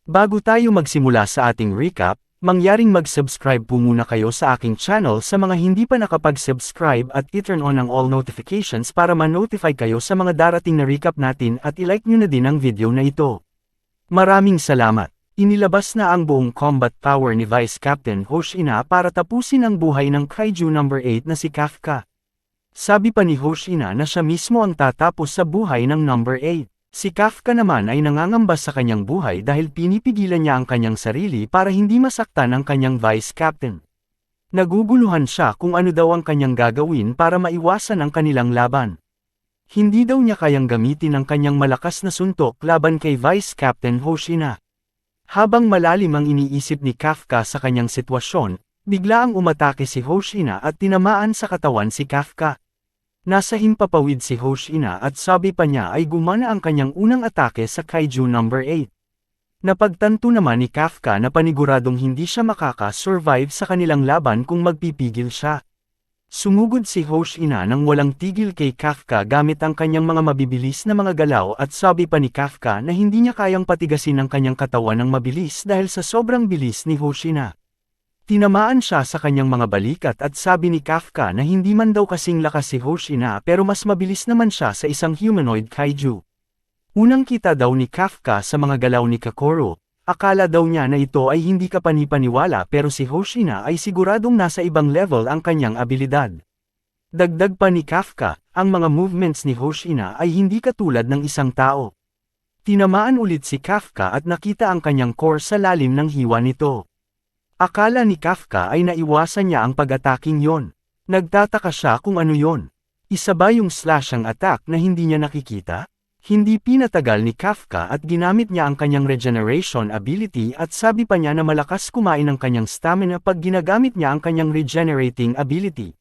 Bago tayo magsimula sa ating recap, mangyaring mag-subscribe po muna kayo sa aking channel sa mga hindi pa nakapag-subscribe at i-turn on ang all notifications para ma-notify kayo sa mga darating na recap natin at i-like nyo na din ang video na ito. Maraming salamat! Inilabas na ang buong combat power ni Vice Captain Hoshina para tapusin ang buhay ng Kaiju No. 8 na si Kafka. Sabi pa ni Hoshina na siya mismo ang tatapos sa buhay ng No. 8. Si Kafka naman ay nangangamba sa kanyang buhay dahil pinipigilan niya ang kanyang sarili para hindi masaktan ang kanyang Vice Captain. Naguguluhan siya kung ano daw ang kanyang gagawin para maiwasan ang kanilang laban. Hindi daw niya kayang gamitin ang kanyang malakas na suntok laban kay Vice Captain Hoshina. Habang malalim ang iniisip ni Kafka sa kanyang sitwasyon, bigla ang umatake si Hoshina at tinamaan sa katawan si Kafka. Nasa himpapawid si Hoshina at sabi pa niya ay gumana ang kanyang unang atake sa Kaiju No. 8. Napagtanto naman ni Kafka na paniguradong hindi siya makaka-survive sa kanilang laban kung magpipigil siya. Sumugod si Hoshina nang walang tigil kay Kafka gamit ang kanyang mga mabibilis na mga galaw at sabi pa ni Kafka na hindi niya kayang patigasin ang kanyang katawan ng mabilis dahil sa sobrang bilis ni Hoshina. Tinamaan siya sa kanyang mga balikat at sabi ni Kafka na hindi man daw kasing lakas si Hoshina pero mas mabilis naman siya sa isang humanoid kaiju. Unang kita daw ni Kafka sa mga galaw ni Kokoro, akala daw niya na ito ay hindi kapanipaniwala pero si Hoshina ay siguradong nasa ibang level ang kanyang abilidad. Dagdag pa ni Kafka, ang mga movements ni Hoshina ay hindi katulad ng isang tao. Tinamaan ulit si Kafka at nakita ang kanyang core sa lalim ng hiwa nito. Akala ni Kafka ay naiwasan niya ang pag-ataking yon. Nagtataka siya kung ano yon. Isa ba yung slash ang attack na hindi niya nakikita? Hindi pinatagal ni Kafka at ginamit niya ang kanyang regeneration ability at sabi pa niya na malakas kumain ang kanyang stamina pag ginagamit niya ang kanyang regenerating ability.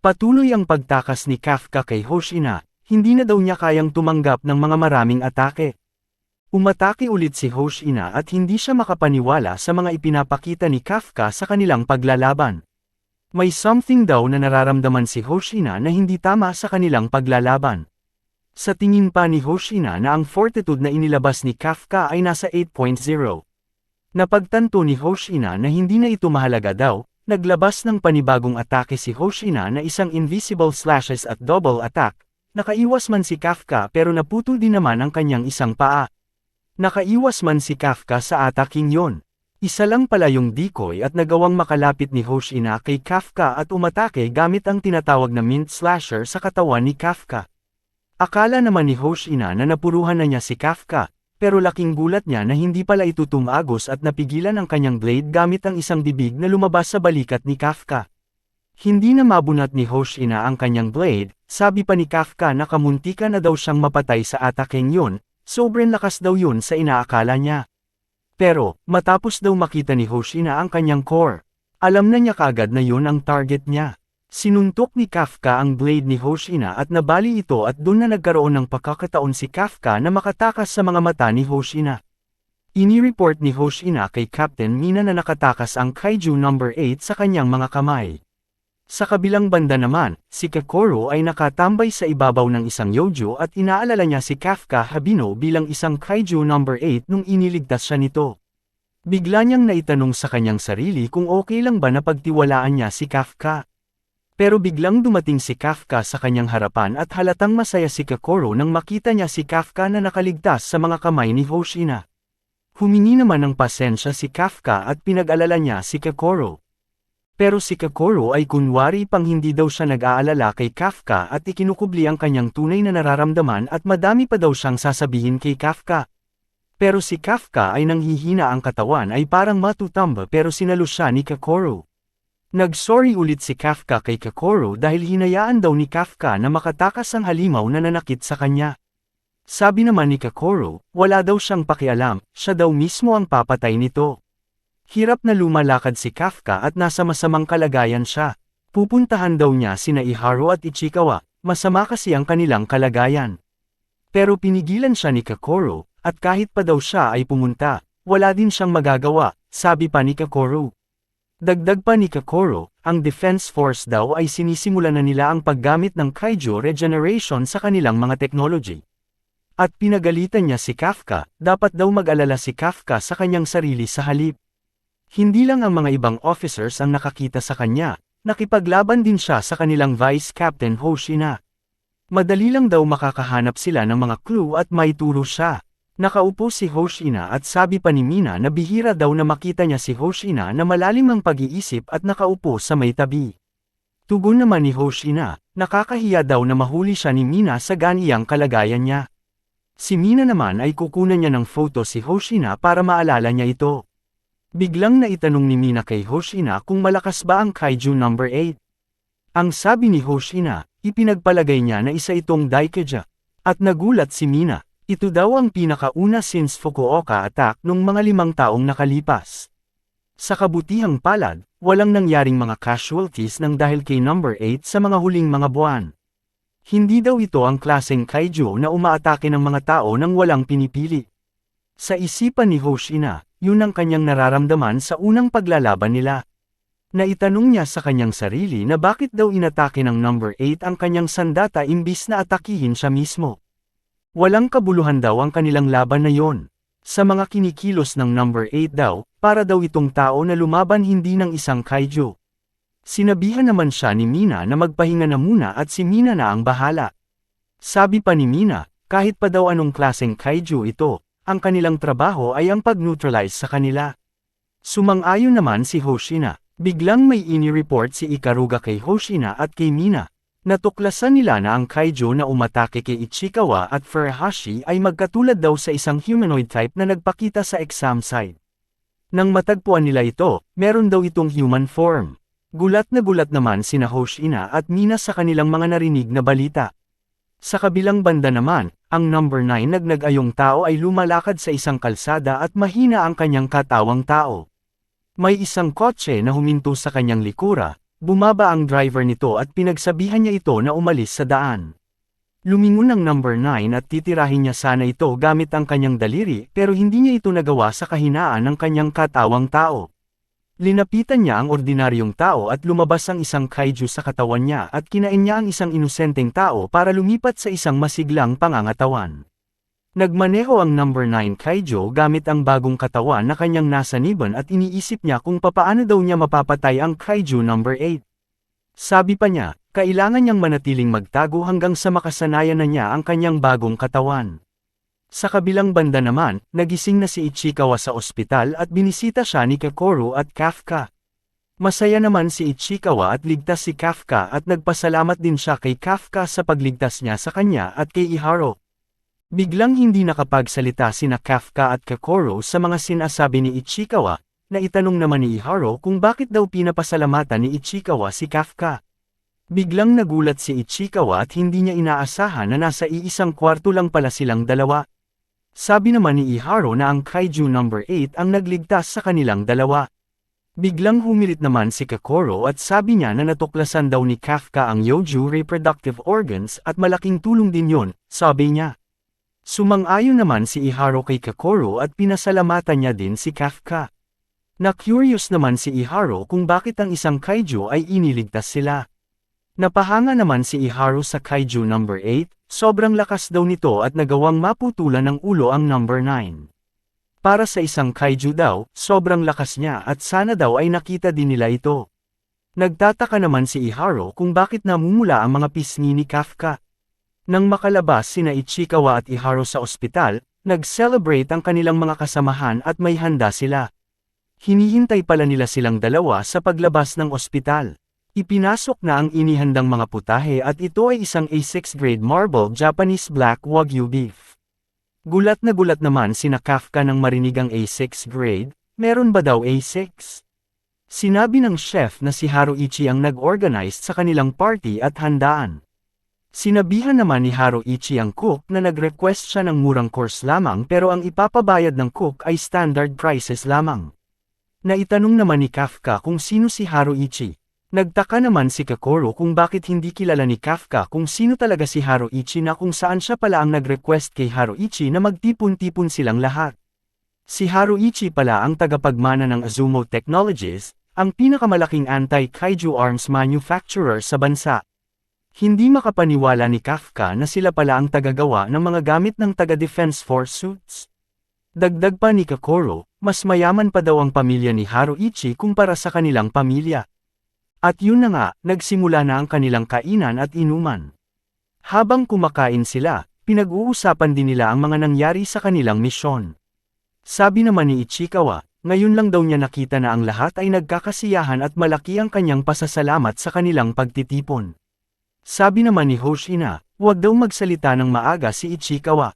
Patuloy ang pagtakas ni Kafka kay Hoshina, hindi na daw niya kayang tumanggap ng mga maraming atake. Umatake ulit si Hoshina at hindi siya makapaniwala sa mga ipinapakita ni Kafka sa kanilang paglalaban. May something daw na nararamdaman si Hoshina na hindi tama sa kanilang paglalaban. Sa tingin pa ni Hoshina na ang fortitude na inilabas ni Kafka ay nasa 8.0. Napagtanto ni Hoshina na hindi na ito mahalaga daw, naglabas ng panibagong atake si Hoshina na isang invisible slashes at double attack. Nakaiwas man si Kafka pero naputol din naman ang kanyang isang paa. Nakaiwas man si Kafka sa ataking yon. Isa lang pala yung decoy at nagawang makalapit ni Hoshina kay Kafka at umatake gamit ang tinatawag na mint slasher sa katawan ni Kafka. Akala naman ni Hoshina na napuruhan na niya si Kafka, pero laking gulat niya na hindi pala ito tumagos at napigilan ang kanyang blade gamit ang isang bibig na lumabas sa balikat ni Kafka. Hindi na mabunat ni Hoshina ang kanyang blade, sabi pa ni Kafka na kamuntika na daw siyang mapatay sa ataking yon. Sobrang lakas daw yun sa inaakala niya. Pero, matapos daw makita ni Hoshina ang kanyang core, alam na niya kaagad na yun ang target niya. Sinuntok ni Kafka ang blade ni Hoshina at nabali ito at doon na nagkaroon ng pagkakataon si Kafka na makatakas sa mga mata ni Hoshina. Inireport ni Hoshina kay Captain Mina na nakatakas ang Kaiju No. 8 sa kanyang mga kamay. Sa kabilang banda naman, si Kokoro ay nakatambay sa ibabaw ng isang yojo at inaalala niya si Kafka Habino bilang isang Kaiju No. 8 nung iniligtas siya nito. Bigla niyang naitanong sa kanyang sarili kung okay lang ba na pagtiwalaan niya si Kafka. Pero biglang dumating si Kafka sa kanyang harapan at halatang masaya si Kokoro nang makita niya si Kafka na nakaligtas sa mga kamay ni Hoshina. Humingi naman ng pasensya si Kafka at pinag-alala niya si Kokoro. Pero si Kokoro ay kunwari pang hindi daw siya nag-aalala kay Kafka at ikinukubli ang kanyang tunay na nararamdaman at madami pa daw siyang sasabihin kay Kafka. Pero si Kafka ay nanghihina ang katawan ay parang matutamba pero sinalo siya ni Kokoro. Nag-sorry ulit si Kafka kay Kokoro dahil hinayaan daw ni Kafka na makatakas ang halimaw na nanakit sa kanya. Sabi naman ni Kokoro, wala daw siyang pakialam, siya daw mismo ang papatay nito. Hirap na lumalakad si Kafka at nasa masamang kalagayan siya. Pupuntahan daw niya sina Iharu at Ichikawa, masama kasi ang kanilang kalagayan. Pero pinigilan siya ni Kokoro, at kahit pa daw siya ay pumunta, wala din siyang magagawa, sabi pa ni Kokoro. Dagdag pa ni Kokoro, ang Defense Force daw ay sinisimula na nila ang paggamit ng Kaiju Regeneration sa kanilang mga technology. At pinagalitan niya si Kafka, dapat daw mag-alala si Kafka sa kanyang sarili sa halip. Hindi lang ang mga ibang officers ang nakakita sa kanya, nakipaglaban din siya sa kanilang Vice Captain Hoshina. Madali lang daw makakahanap sila ng mga clue at may turo siya. Nakaupo si Hoshina at sabi pa ni Mina na bihira daw na makita niya si Hoshina na malalim ang pag-iisip at nakaupo sa may tabi. Tugon naman ni Hoshina, nakakahiya daw na mahuli siya ni Mina sa ganiyang kalagayan niya. Si Mina naman ay kukunan niya ng photo si Hoshina para maalala niya ito. Biglang naitanong ni Mina kay Hoshina kung malakas ba ang Kaiju number 8. Ang sabi ni Hoshina, ipinagpalagay niya na isa itong Daikeja. At nagulat si Mina, ito daw ang pinakauna since Fukuoka attack nung mga 5 taong nakalipas. Sa kabutihang palad, walang nangyaring mga casualties nang dahil kay number 8 sa mga huling mga buwan. Hindi daw ito ang klaseng kaiju na umaatake ng mga tao nang walang pinipili. Sa isipan ni Hoshina, yun ang kanyang nararamdaman sa unang paglalaban nila. Naitanong niya sa kanyang sarili na bakit daw inatake ng number 8 ang kanyang sandata imbis na atakihin siya mismo. Walang kabuluhan daw ang kanilang laban na yon. Sa mga kinikilos ng number 8 daw, para daw itong tao na lumaban hindi ng isang kaiju. Sinabihan naman siya ni Mina na magpahinga na muna at si Mina na ang bahala. Sabi pa ni Mina, kahit pa daw anong klaseng kaiju ito, ang kanilang trabaho ay ang pag-neutralize sa kanila. Sumang-ayon naman si Hoshina. Biglang may ini-report si Ikaruga kay Hoshina at kay Mina. Natuklasan nila na ang kaiju na umatake kay Ichikawa at Furuhashi ay magkatulad daw sa isang humanoid type na nagpakita sa exam site. Nang matagpuan nila ito, meron daw itong human form. Gulat na gulat naman sina Hoshina at Mina sa kanilang mga narinig na balita. Sa kabilang banda naman, ang number 9 nagnagayong tao ay lumalakad sa isang kalsada at mahina ang kanyang katawang tao. May isang kotse na huminto sa kanyang likura, bumaba ang driver nito at pinagsabihan niya ito na umalis sa daan. Lumingon ang number 9 at titirahin niya sana ito gamit ang kanyang daliri pero hindi niya ito nagawa sa kahinaan ng kanyang katawang tao. Linapitan niya ang ordinaryong tao at lumabas ang isang kaiju sa katawan niya at kinain niya ang isang inosenteng tao para lumipat sa isang masiglang pangangatawan. Nagmaneho ang number 9 kaiju gamit ang bagong katawan na kanyang nasaniban at iniisip niya kung papaano daw niya mapapatay ang kaiju number 8. Sabi pa niya, kailangan niyang manatiling magtago hanggang sa makasanayan na niya ang kanyang bagong katawan. Sa kabilang banda naman, nagising na si Ichikawa sa ospital at binisita siya ni Kokoro at Kafka. Masaya naman si Ichikawa at ligtas si Kafka at nagpasalamat din siya kay Kafka sa pagligtas niya sa kanya at kay Iharo. Biglang hindi nakapagsalita sina Kafka at Kokoro sa mga sinasabi ni Ichikawa, na itanong naman ni Iharo kung bakit daw pinapasalamatan ni Ichikawa si Kafka. Biglang nagulat si Ichikawa at hindi niya inaasahan na nasa iisang kwarto lang pala silang dalawa. Sabi naman ni Iharo na ang kaiju number 8 ang nagligtas sa kanilang dalawa. Biglang humirit naman si Kokoro at sabi niya na natuklasan daw ni Kafka ang Yoju reproductive organs at malaking tulong din yon, sabi niya. Sumang-ayon naman si Iharo kay Kokoro at pinasalamatan niya din si Kafka. Na-curious naman si Iharo kung bakit ang isang kaiju ay iniligtas sila. Napahanga naman si Iharo sa kaiju number 8, sobrang lakas daw nito at nagawang maputulan ng ulo ang number 9. Para sa isang kaiju daw, sobrang lakas niya at sana daw ay nakita din nila ito. Nagtataka naman si Iharo kung bakit namumula ang mga pisngi ni Kafka. Nang makalabas sina Ichikawa at Iharo sa ospital, nag-celebrate ang kanilang mga kasamahan at may handa sila. Hinihintay pala nila silang dalawa sa paglabas ng ospital. Ipinasok na ang inihandang mga putahe at ito ay isang A6 grade marble Japanese black wagyu beef. Gulat na gulat naman sina Kafka nang marinig ang A6 grade, meron ba daw A6? Sinabi ng chef na si Haruichi ang nag-organize sa kanilang party at handaan. Sinabihan naman ni Haruichi ang cook na nag-request siya ng murang course lamang pero ang ipapabayad ng cook ay standard prices lamang. Naitanong naman ni Kafka kung sino si Haruichi. Nagtaka naman si Kokoro kung bakit hindi kilala ni Kafka kung sino talaga si Haruichi na kung saan siya pala ang nag-request kay Haruichi na magtipon-tipon silang lahat. Si Haruichi pala ang tagapagmana ng Azumo Technologies, ang pinakamalaking anti-kaiju arms manufacturer sa bansa. Hindi makapaniwala ni Kafka na sila pala ang tagagawa ng mga gamit ng taga-Defense Force suits. Dagdag pa ni Kokoro, mas mayaman pa daw ang pamilya ni Haruichi kumpara sa kanilang pamilya. At yun na nga, nagsimula na ang kanilang kainan at inuman. Habang kumakain sila, pinag-uusapan din nila ang mga nangyari sa kanilang misyon. Sabi naman ni Ichikawa, ngayon lang daw niya nakita na ang lahat ay nagkakasiyahan at malaki ang kanyang pasasalamat sa kanilang pagtitipon. Sabi naman ni Hoshina, huwag daw magsalita ng maaga si Ichikawa.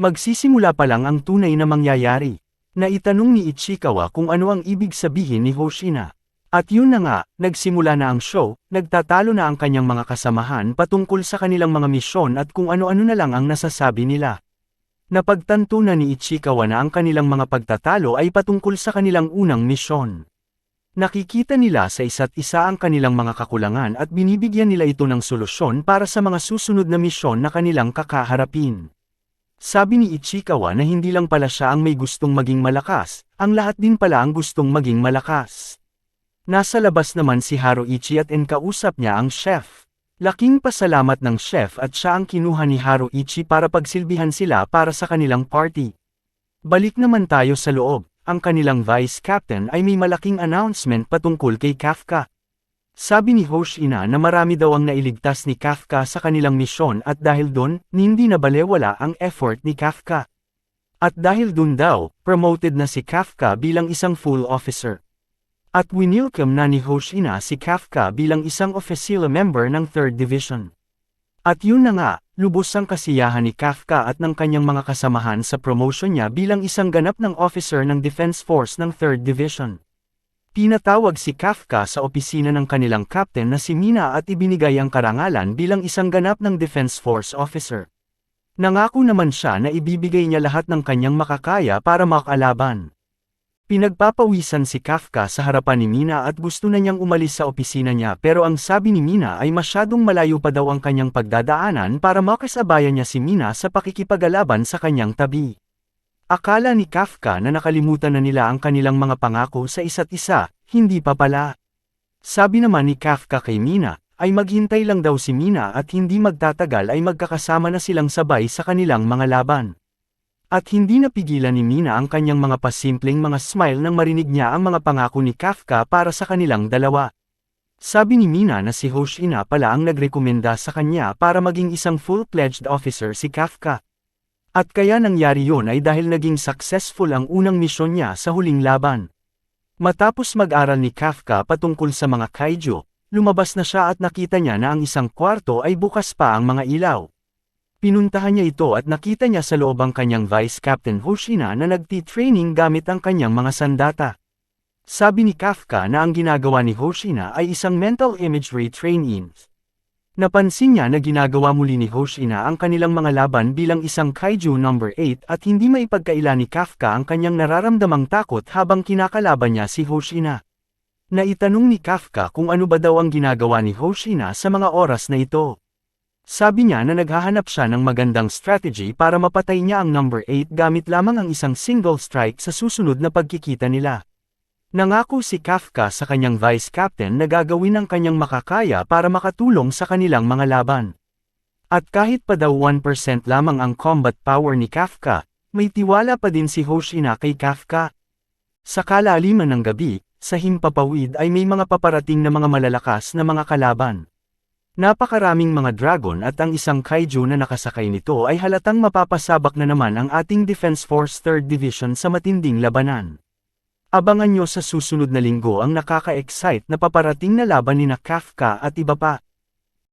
Magsisimula pa lang ang tunay na mangyayari. Naitanong ni Ichikawa kung ano ang ibig sabihin ni Hoshina. At yun na nga, nagsimula na ang show, nagtatalo na ang kanyang mga kasamahan patungkol sa kanilang mga misyon at kung ano-ano na lang ang nasasabi nila. Napagtanto na ni Ichikawa na ang kanilang mga pagtatalo ay patungkol sa kanilang unang misyon. Nakikita nila sa isa't isa ang kanilang mga kakulangan at binibigyan nila ito ng solusyon para sa mga susunod na misyon na kanilang kakaharapin. Sabi ni Ichikawa na hindi lang pala siya ang may gustong maging malakas, ang lahat din pala ang gustong maging malakas. Nasa labas naman si Haruichi at kausap niya ang chef. Laking pasalamat ng chef at siya ang kinuha ni Haruichi para pagsilbihan sila para sa kanilang party. Balik naman tayo sa loob, ang kanilang vice captain ay may malaking announcement patungkol kay Kafka. Sabi ni Hoshina na marami daw ang nailigtas ni Kafka sa kanilang misyon at dahil doon, hindi na balewala ang effort ni Kafka. At dahil doon daw, promoted na si Kafka bilang isang full officer. At winilcome na ni Hoshina si Kafka bilang isang official member ng 3rd Division. At yun na nga, lubos ang kasiyahan ni Kafka at ng kanyang mga kasamahan sa promotion niya bilang isang ganap ng officer ng Defense Force ng 3rd Division. Pinatawag si Kafka sa opisina ng kanilang captain na si Mina at ibinigay ang karangalan bilang isang ganap ng Defense Force officer. Nangako naman siya na ibibigay niya lahat ng kanyang makakaya para makalaban. Pinagpapawisan si Kafka sa harapan ni Mina at gusto na niyang umalis sa opisina niya pero ang sabi ni Mina ay masyadong malayo pa daw ang kanyang pagdadaanan para makasabayan niya si Mina sa pakikipaglaban sa kanyang tabi. Akala ni Kafka na nakalimutan na nila ang kanilang mga pangako sa isa't isa, hindi pa pala. Sabi naman ni Kafka kay Mina, ay maghintay lang daw si Mina at hindi magtatagal ay magkakasama na silang sabay sa kanilang mga laban. At hindi napigilan ni Mina ang kanyang mga pasimpleng mga smile nang marinig niya ang mga pangako ni Kafka para sa kanilang dalawa. Sabi ni Mina na si Hoshina pala ang nagrekomenda sa kanya para maging isang full-fledged officer si Kafka. At kaya nangyari yon ay dahil naging successful ang unang misyon niya sa huling laban. Matapos mag-aral ni Kafka patungkol sa mga kaiju, lumabas na siya at nakita niya na ang isang kwarto ay bukas pa ang mga ilaw. Pinuntahan niya ito at nakita niya sa loob ang kanyang Vice Captain Hoshina na nagti-training gamit ang kanyang mga sandata. Sabi ni Kafka na ang ginagawa ni Hoshina ay isang mental imagery training. Napansin niya na ginagawa muli ni Hoshina ang kanilang mga laban bilang isang kaiju number 8 at hindi maipagkaila ni Kafka ang kanyang nararamdamang takot habang kinakalaban niya si Hoshina. Naitanong ni Kafka kung ano ba daw ang ginagawa ni Hoshina sa mga oras na ito. Sabi niya na naghahanap siya ng magandang strategy para mapatay niya ang number 8 gamit lamang ang isang single strike sa susunod na pagkikita nila. Nangako si Kafka sa kanyang vice captain na gagawin ang kanyang makakaya para makatulong sa kanilang mga laban. At kahit pa daw 1% lamang ang combat power ni Kafka, may tiwala pa din si Hoshina kay Kafka. Sa kalaliman ng gabi, sa himpapawid ay may mga paparating na mga malalakas na mga kalaban. Napakaraming mga dragon at ang isang kaiju na nakasakay nito ay halatang mapapasabak na naman ang ating Defense Force 3rd Division sa matinding labanan. Abangan nyo sa susunod na linggo ang nakaka-excite na paparating na laban ni Kafka at iba pa.